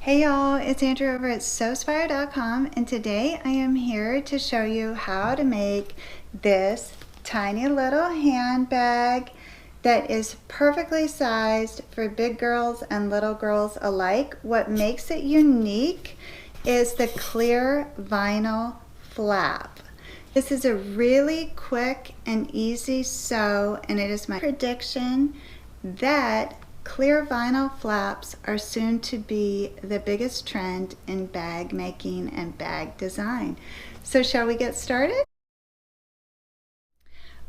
Hey y'all, it's Andrew over at Sewspire.com, and today I am here to show you how to make this tiny little handbag that is perfectly sized for big girls and little girls alike. What makes it unique is the clear vinyl flap. This is a really quick and easy sew, and it is my prediction that clear vinyl flaps are soon to be the biggest trend in bag making and bag design. So shall we get started?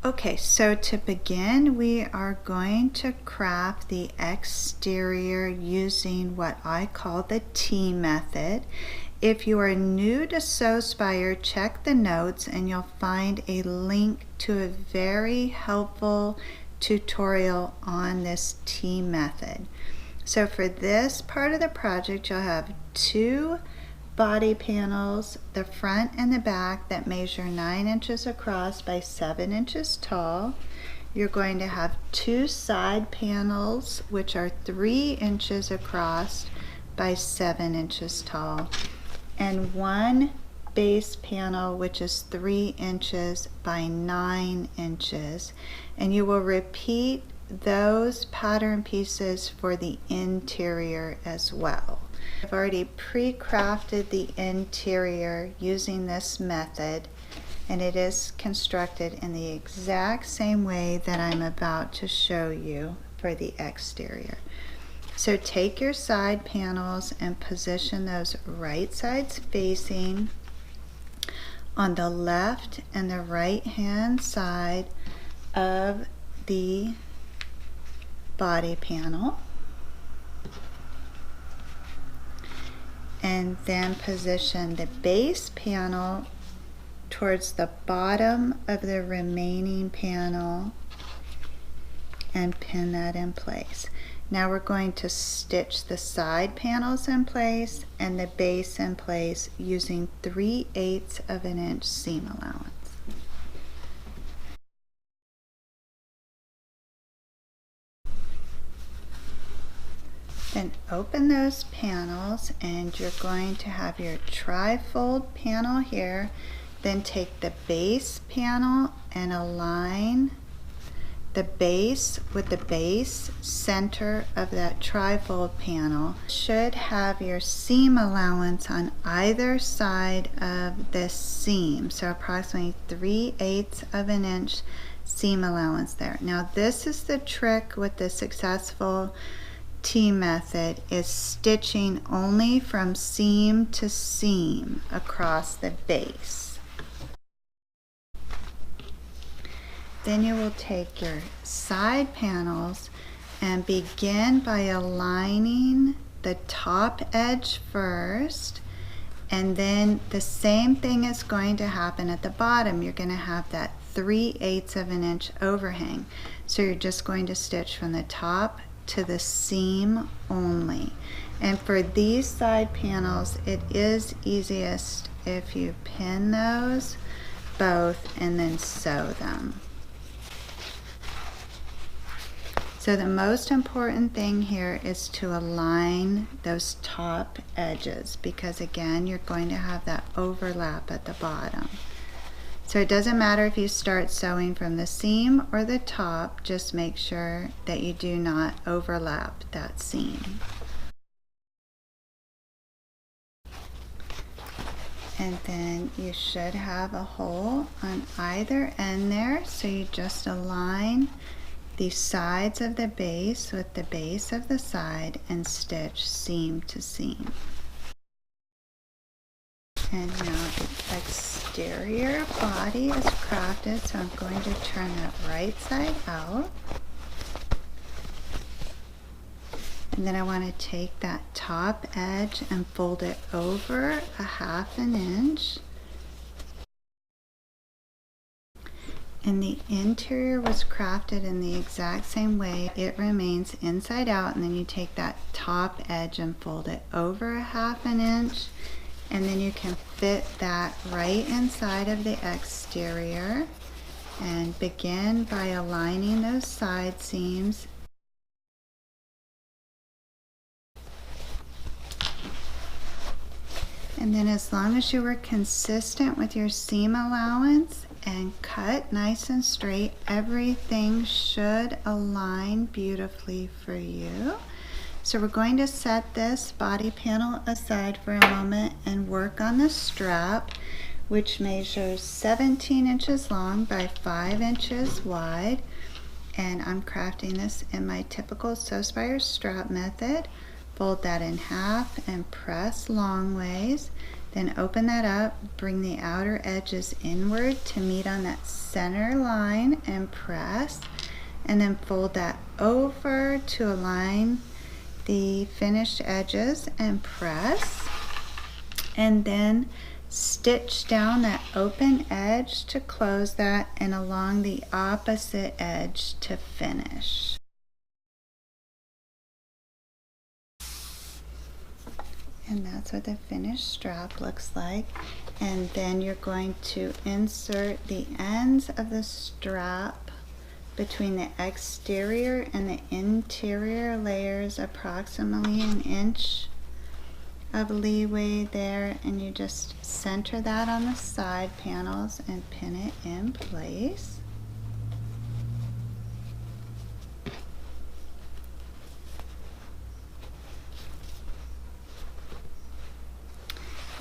Okay, so to begin, we are going to craft the exterior using what I call the T method. If you are new to Sewspire, check the notes and you'll find a link to a very helpful tutorial on this T method. So for this part of the project, you'll have two body panels, the front and the back, that measure 9 inches across by 7 inches tall. You're going to have two side panels which are 3 inches across by 7 inches tall, and one base panel which is 3 inches by 9 inches, and you will repeat those pattern pieces for the interior as well. I've already pre-crafted the interior using this method, and it is constructed in the exact same way that I'm about to show you for the exterior. So take your side panels and position those right sides facing on the left and the right hand side of the body panel, and then position the base panel towards the bottom of the remaining panel and pin that in place. Now we're going to stitch the side panels in place and the base in place using 3/8 of an inch seam allowance. Then open those panels, and you're going to have your tri-fold panel here. Then take the base panel and align the base with the base center of that tri-fold panel. Should have your seam allowance on either side of this seam, so approximately 3/8 of an inch seam allowance there. Now this is the trick with the successful T method, is stitching only from seam to seam across the base. Then you will take your side panels and begin by aligning the top edge first, and then the same thing is going to happen at the bottom. You're going to have that 3/8 of an inch overhang. So you're just going to stitch from the top to the seam only. And for these side panels, it is easiest if you pin those both and then sew them. So the most important thing here is to align those top edges, because again, you're going to have that overlap at the bottom. So it doesn't matter if you start sewing from the seam or the top, just make sure that you do not overlap that seam. And then you should have a hole on either end there, so you just align the sides of the base with the base of the side and stitch seam to seam. And now the exterior body is crafted, so I'm going to turn that right side out. And then I want to take that top edge and fold it over 1/2 an inch. And the interior was crafted in the exact same way. It remains inside out, and then you take that top edge and fold it over 1/2 an inch. And then you can fit that right inside of the exterior, and begin by aligning those side seams And then as long as you were consistent with your seam allowance and cut nice and straight, everything should align beautifully for you. So we're going to set this body panel aside for a moment and work on the strap, which measures 17 inches long by 5 inches wide. And I'm crafting this in my typical Sewspire strap method. Fold that in half and press long ways. Then open that up, bring the outer edges inward to meet on that center line and press. And then fold that over to align the finished edges and press. And then stitch down that open edge to close that and along the opposite edge to finish. And that's what the finished strap looks like. And then you're going to insert the ends of the strap between the exterior and the interior layers, approximately an inch of leeway there, and you just center that on the side panels and pin it in place.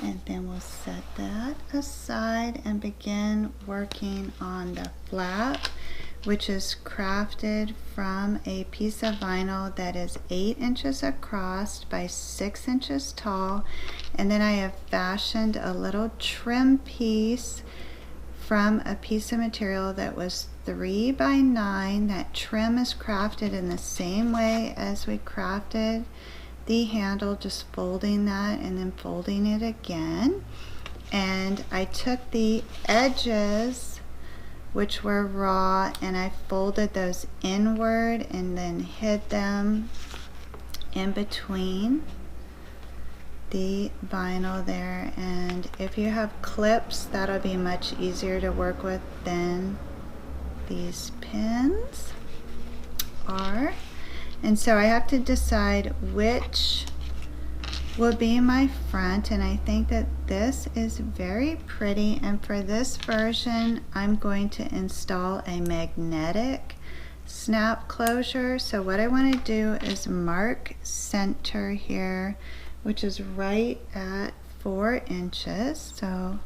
And then we'll set that aside and begin working on the flap, which is crafted from a piece of vinyl that is 8 inches across by 6 inches tall. And then I have fashioned a little trim piece from a piece of material that was 3 by 9. That trim is crafted in the same way as we crafted the handle, just folding that and then folding it again. And I took the edges, which were raw, and I folded those inward and then hid them in between the vinyl there. And if you have clips, that'll be much easier to work with than these pins are. And so I have to decide which will be my front, and I think that this is very pretty. And for this version, I'm going to install a magnetic snap closure. So what I want to do is mark center here, which is right at 4 inches. So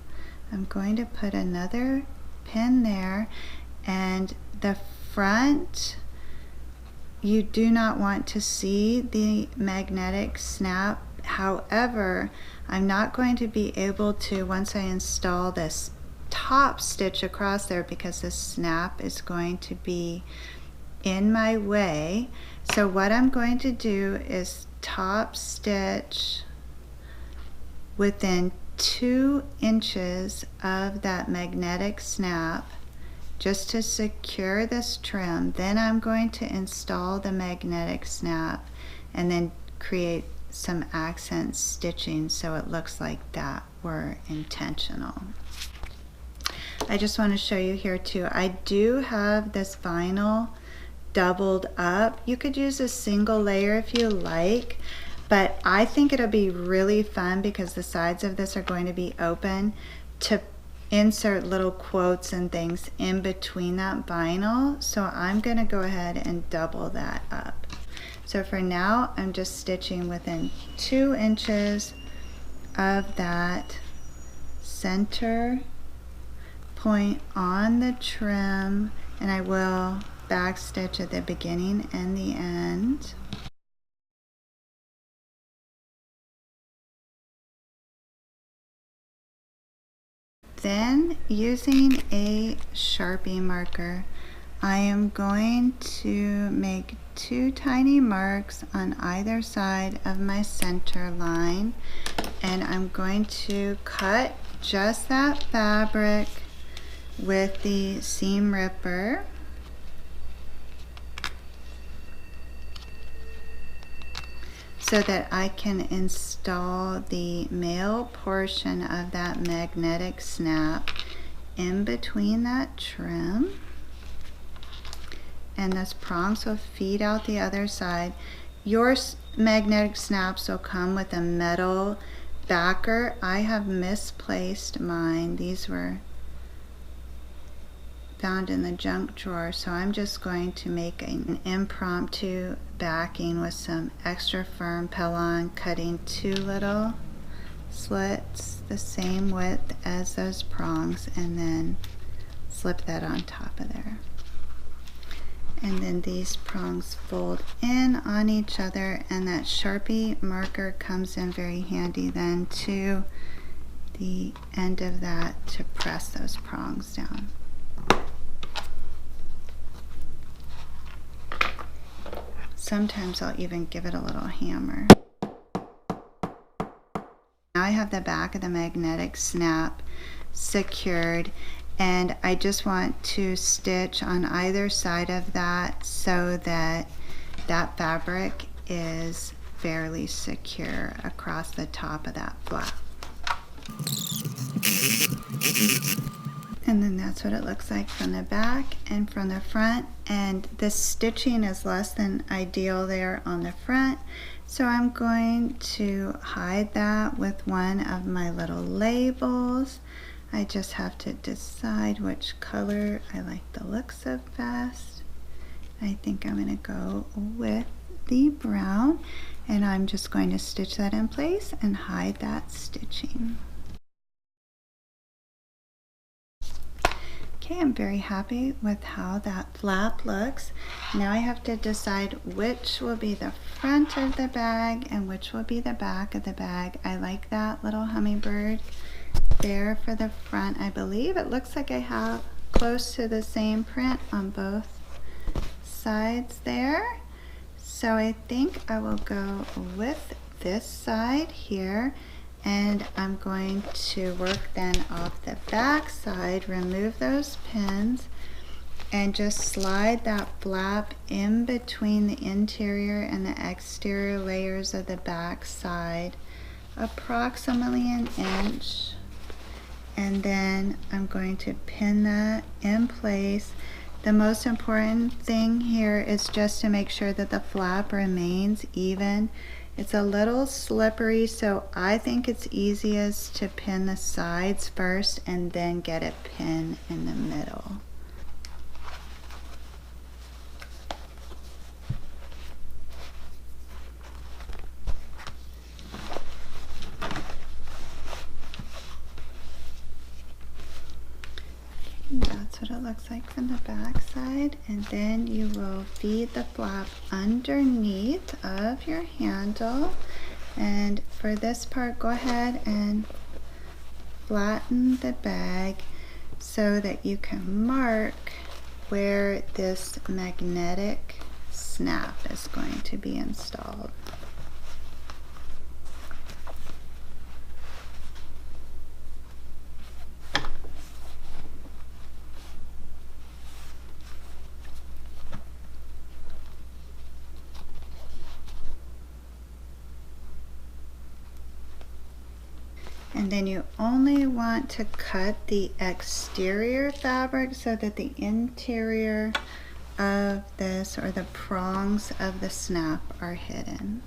I'm going to put another pin there, and the front, you do not want to see the magnetic snap. However, I'm not going to be able to, once I install this top stitch across there, because the snap is going to be in my way. So what I'm going to do is top stitch within 2 inches of that magnetic snap, just to secure this trim. Then I'm going to install the magnetic snap and then create some accent stitching so it looks like that were intentional. I just want to show you here too, I do have this vinyl doubled up. You could use a single layer if you like, but I think it'll be really fun, because the sides of this are going to be open, to insert little quotes and things in between that vinyl. So I'm going to go ahead and double that up. So for now, I'm just stitching within 2 inches of that center point on the trim, and I will back stitch at the beginning and the end. Then, using a Sharpie marker, I am going to make 2 tiny marks on either side of my center line, and I'm going to cut just that fabric with the seam ripper. So that I can install the male portion of that magnetic snap in between that trim. And those prongs will feed out the other side. Your magnetic snaps will come with a metal backer, I have misplaced mine. These were found in the junk drawer, so I'm just going to make an impromptu backing with some extra firm Pellon, cutting 2 little slits the same width as those prongs, and then slip that on top of there. And then these prongs fold in on each other, and that Sharpie marker comes in very handy then to the end of that to press those prongs down. Sometimes I'll even give it a little hammer. Now I have the back of the magnetic snap secured, and I just want to stitch on either side of that so that that fabric is fairly secure across the top of that flap. And then that's what it looks like from the back and from the front. And this stitching is less than ideal there on the front, so I'm going to hide that with one of my little labels. I just have to decide which color I like the looks of best. I think I'm going to go with the brown, and I'm just going to stitch that in place and hide that stitching. Okay, I'm very happy with how that flap looks. Now I have to decide which will be the front of the bag and which will be the back of the bag. I like that little hummingbird there for the front. I believe it looks like I have close to the same print on both sides there. So I think I will go with this side here, and I'm going to work then off the back side, remove those pins, and just slide that flap in between the interior and the exterior layers of the back side, approximately 1 inch. And then I'm going to pin that in place. The most important thing here is just to make sure that the flap remains even. It's a little slippery, so I think it's easiest to pin the sides first and then get it pinned in the middle. That's what it looks like from the back side, and then you will feed the flap underneath of your handle. And for this part, go ahead and flatten the bag so that you can mark where this magnetic snap is going to be installed. And then you only want to cut the exterior fabric so that the interior of this, or the prongs of the snap, are hidden.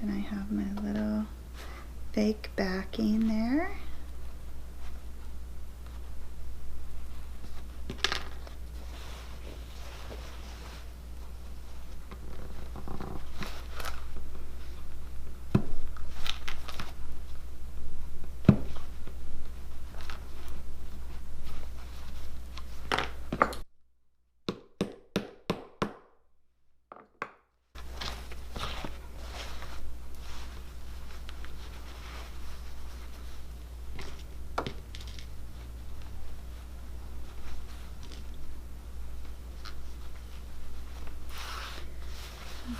Then I have my little fake backing there.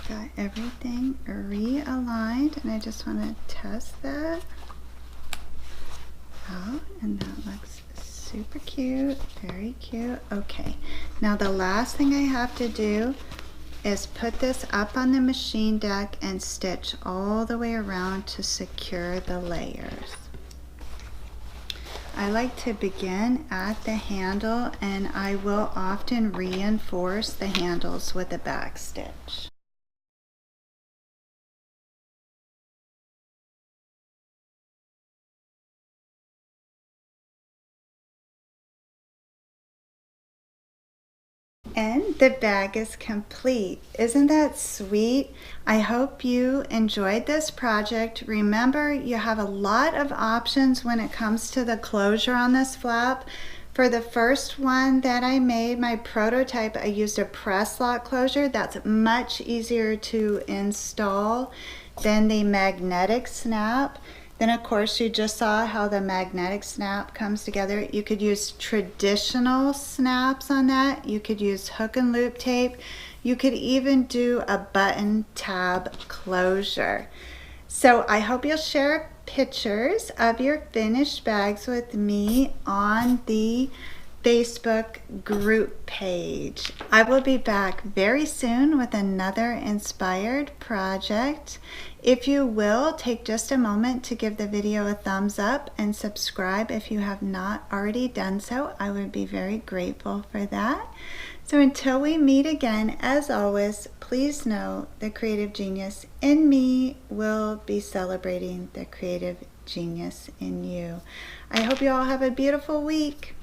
Got everything realigned, and I just want to test that out, and that looks super cute, very cute. Okay, now the last thing I have to do is put this up on the machine deck and stitch all the way around to secure the layers. I like to begin at the handle, and I will often reinforce the handles with a back stitch. And the bag is complete. Isn't that sweet? I hope you enjoyed this project. Remember, you have a lot of options when it comes to the closure on this flap. For the first one that I made, my prototype, I used a press lock closure. That's much easier to install than the magnetic snap. Then of course you just saw how the magnetic snap comes together. You could use traditional snaps on that. You could use hook and loop tape. You could even do a button tab closure. So I hope you'll share pictures of your finished bags with me on the Facebook group page. I will be back very soon with another inspired project. If you will, take just a moment to give the video a thumbs up and subscribe if you have not already done so. I would be very grateful for that. So until we meet again, as always, please know the creative genius in me will be celebrating the creative genius in you. I hope you all have a beautiful week.